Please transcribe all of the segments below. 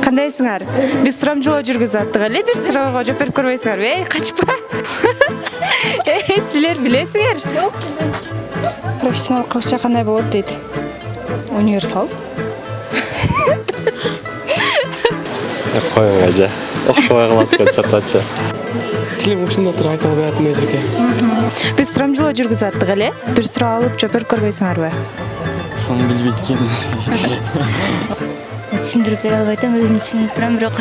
Кандайсыңар? Биз сурамжылоо жүргүзүп аттык эле, бир суроого жооп берип көрбөйсүңарбы? Качпа. Силер билесиңер? Профессионал кылыча кандай болот дейт? Универсал. Коюң ажа. Окшобой калат экен чатача. Тилим ушунда туруп айта албайатмын эзирге. Биз сурамжылоо жүргүзүп аттык эле, бир суроо алып жооп берип көрбөйсүңарбы? Ошону билбейт экенмин. Түшүндүрүп бере албай атам, өзүм түшүнүп турам, бирок.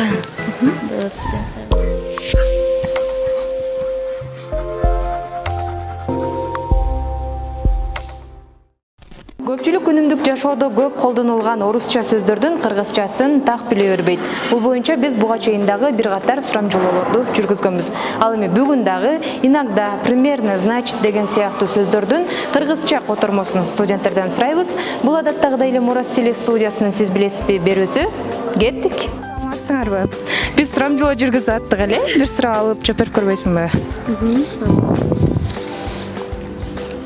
Көпчүлүк күнүмдүк жашоодо көп колдонулган орусча сөздөрдүн кыргызчасын так биле бербейт. Бул боюнча биз буга чейин дагы бир катар сурамжылоолорду жүргүзгөнбүз. Ал эми бүгүн дагы иногда, примерно, значит деген сыяктуу сөздөрдүн кыргызча котормосун студенттерден сурайбыз. Бул адаттагыдай эле Мурас теле студиясынын сиз билесизби берүүсү. Кеттик. Саламатсыңарбы? Биз сурамжылоо жүргүзүп аттык эле, бир суроо алып жооп берип көрбөйсүңбү?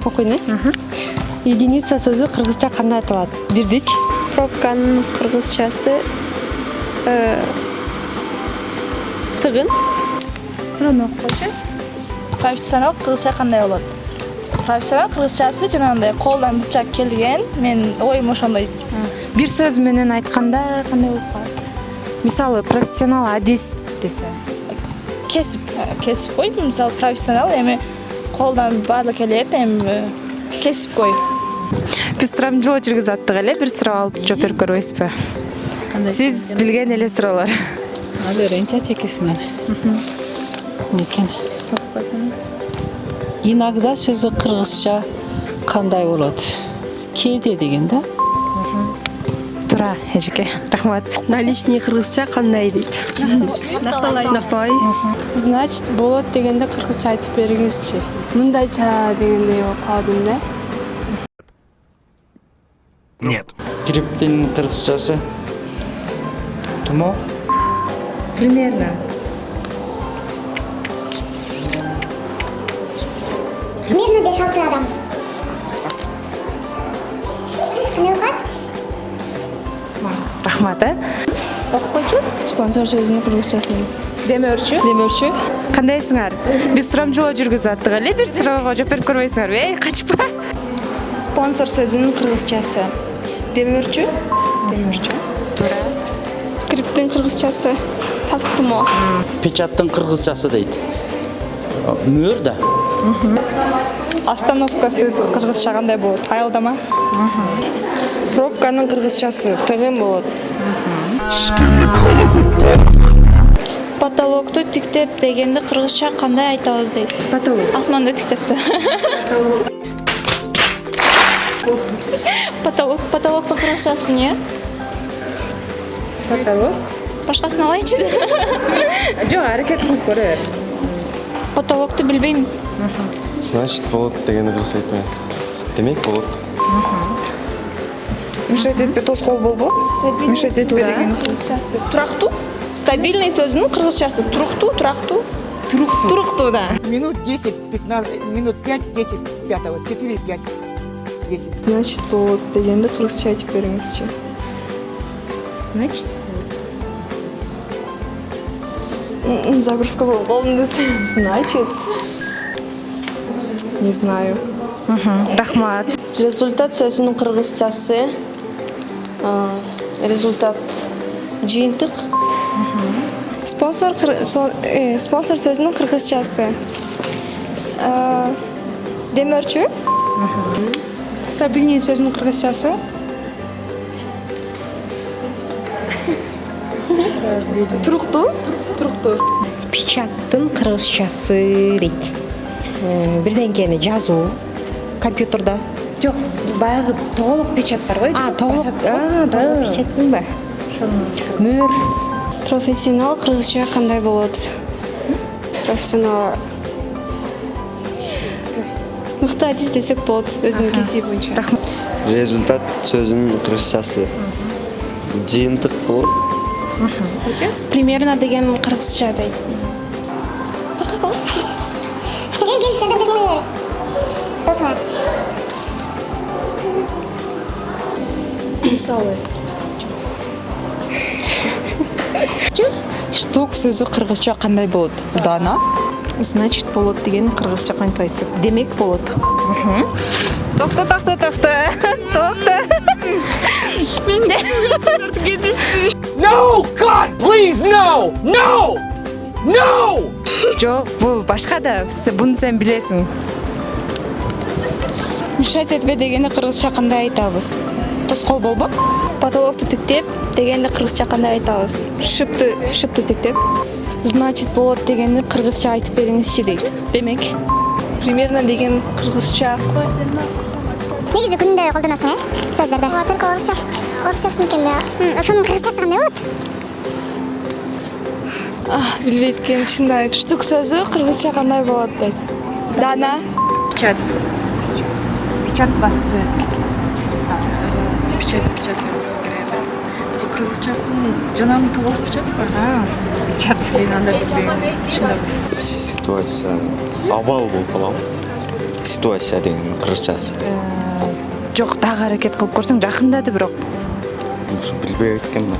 Окуйн. Единица сөзү кыргызча кандай айтылат? Бирдик. Пробканын кыргызчасы тыгын. Суроону окуйчу. Профессионал кыргызча кандай болот? Профессионал кыргызчасы жанагындай колдон бычак келген. Мен оюм ошондой. Бир сөз менен айтканда кандай болуп калат? Мисалы, профессионал адис десе. Кесип кой. Мисалы, профессионал эми колдон баардык келет, эми кесип кой. Биз сурамжылоо жүргүзүп аттык эле, бир суроо алып жооп берип көрбөйсүзбү? Сиз билген эле суроолор. Ал эренче чекесинен. Экен. Иногда сөзү кыргызча кандай болот? Кээде деген да? Тура, эжеке. Рахмат. Наличный кыргызча кандай дейт? Накталай. Значит, болот дегенде кыргызча айтып бериңизчи. Мындайча дегендей болуп калдым да. Нет. Грипптин кыргызчасы тумоо. Примерно. Примерно 5-6 адам. Рахмат, Окуйчу. Спонсор сөзүнүн кыргызчасы. Демөөрчү. Кандайсыңар? Биз сурамжылоо жүргүзүп аттык эле, бир суроого жооп берип көрбөйсүңарбы? Качпа. Спонсор сөзүнүн кыргызчасы. Демөөрчү. Тура. Криптин кыргызчасы сатык тумоо. Печаттын кыргызчасы дейт. Мөр да. Остановка сөзү кыргызча кандай болот? Аялдама. Пробканын кыргызчасы тыгын болот. Потолокту тиктеп дегенде кыргызча кандай айтабыз дейт? Потолок. Асманды тиктепти. Потолоктун кыргызчасы эмне? Потолок. Башкасын алайынчы. Жок, аракет кылып көрөр. Потолокту билбейм. Значит, болот дегенди кыргызча айтпайсыз. Демек болот. Мешать этпе тоскоол болбу? Мешать этпе деген Кыргызчасы турактуу. Стабильный сөзүнүн кыргызчасы туруктуу, турактуу. Туруктуу, да. Минут 10-15, минут 5-10, 5, 4-5, 10. Значит, болот дегенде кыргызча айтып бериңизчи. Значит, Загрузка колумду. Значит. Не знаю. рахмат. Результат сөзүнүн кыргызчасы результат жыйынтык. Спонсор сөзүнүн кыргызчасы. Демөөрчү. Стабильный сөзүнүн кыргызчасы. Туруктуу. Печаттын кыргызчасы дейт. Бирдеңкени жазуу компьютерда. Жок, баягы тоголук печат бар ғой? Тоголук печаттын ба? Мөр. Профессионал кыргызча кандай болот? Профессионал. Мыкты адис десек болот өзүнүн кесиби боюнча. Результат сөзүнүн кыргызчасы жыйынтык болот. Примерно деген кыргызча дейт. Мисалы. Стук сөзі қырғызша қандай болады? Дана? Значит, болот деген кыргызча кантип айтсак? Демек болот. Тоқта. Менде. No, God, please, no, no, no. Жоқ, бұл башқа да. Бұны сен білесің. Мешать етпе дегенді қырғызша қандай айтабыз? Тосқол болбы? Потолокты тиктеп дегенде кыргызча кандай айтабыз? Шыпты тиктеп. Значит, болот дегенді қырғызша айтып беріңізші дейді. Демек, Примерно деген кыргызча. Негізі күнде қолданасың, сөздерді. Только орысшасын келді. Ошоның кыргызчасы кандай болот? Билбейт экен чындай. Штук сөзү кыргызча кандай болот дейт. Дана. Печать басты. Печать болса керек. Бұл қырғызшасын жананы толық печать бар? Печать деген анда білмеймін. Ситуация абал болып қалам. Ситуация деген қырғызчасы. Жоқ, тағы әрекет қылып көрсең жақындады бирок. Ушу билбей кеткенмин.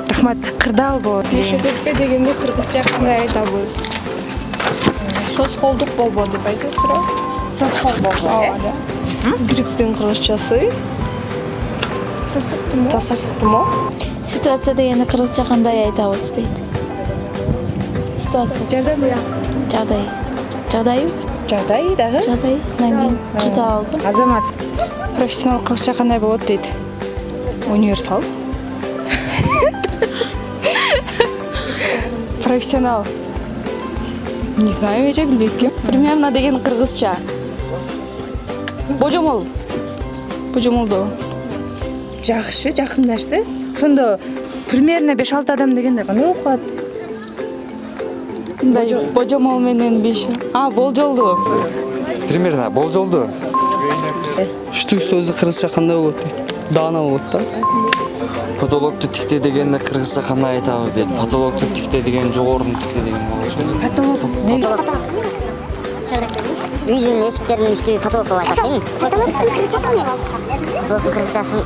Рахмат, кырдаал болот. Мешет этпе дегенде кыргызча кандай айтабыз? Тосколдук болбо деп айтасызбы? Тоскол болбо. Грипптин кыргызчасы. Сасыктымы? Сасыктымы? Ситуация дегенде кыргызча кандай айтабыз дейт. Ситуация. Жардам. Жагдай. Жагдай дагы? Жагдай. Нан кырдаал. Азамат. профессионал қырғызша қандай болады дейді? Универсал. Профессионал. Не знаю, я білбеймін. Примерно деген кыргызча. Божомол. Божомолдо. Жакшы, жакындашты. Ошондо примерно 5-6 адам дегенде кандай болуп калат? Божомол менен 5. Болжолду. Примерно болжолду. Штук сөзі қырғызша қандай болады? Дана болады да. Потолокты тикте дегенде кыргызча кандай айтабыз дейт. Потолокты тикте деген жогорун тикте деген болот. Потолок не? Үйдүн эшиктеринин үстү потолок деп айтат дейм. Потолоктун кыргызчасы эмне? Потолоктун кыргызчасын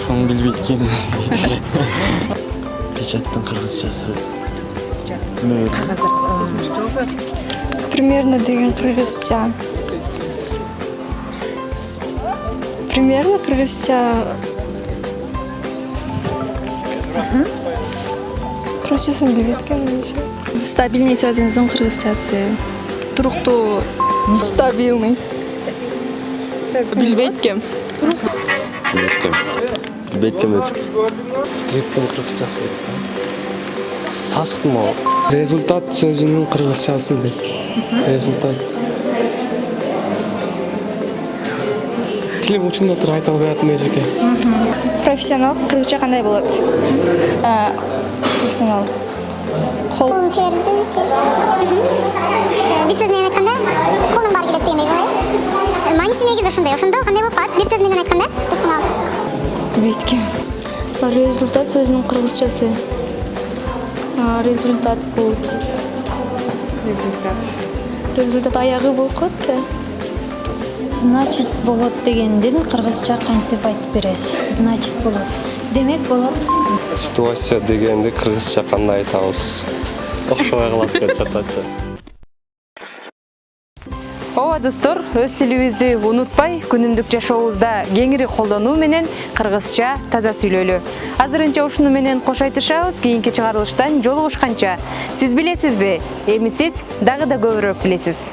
Шуну билбейт экенмин. Печаттың қырғызшасы мөр. Примерно деген кыргызча. Примерно кыргызча. Кыргызчасын билбейт экенмин. Стабильный сөзүнүн кыргызчасы. Туруктуу. Стабильный. Билбейт экен. Білбейт емес. Гриптің қырғызчасы. Сасықтым ол. Результат сөзінің қырғызчасы дейді. Результат. Тілім ұшында тұр айта албаятын нежеке. Профессионал кыргызча кандай болот? Профессионал. кол чеберди. Бир сөз менен айтканда, колуң бар келет дегендей болот. Мааниси негизи ушундай. Ошондо кандай болуп калат? Бир сөз менен айтканда, профессионал. Билбейт. Результат сөзүнүн кыргызчасы. Результат бул. Результат аягы болуп калат да. Значит, болот дегенден кыргызча кантип айтып бересиз? Значит, болот. Демек болот. Ситуация дегенде қырғызша қандай айтабыз? Окшобой калат деп жатачы. Ооба достор, өз тилибизди унутпай, күнүмдүк жашообузда кеңири колдонуу менен кыргызча таза сүйлөөлү. Азырынча ушуну менен кош айтышабыз, кийинки чыгарылыштан жолугушканча. Сиз билесизби? Эми сиз дагы да көбүрөөк билесиз.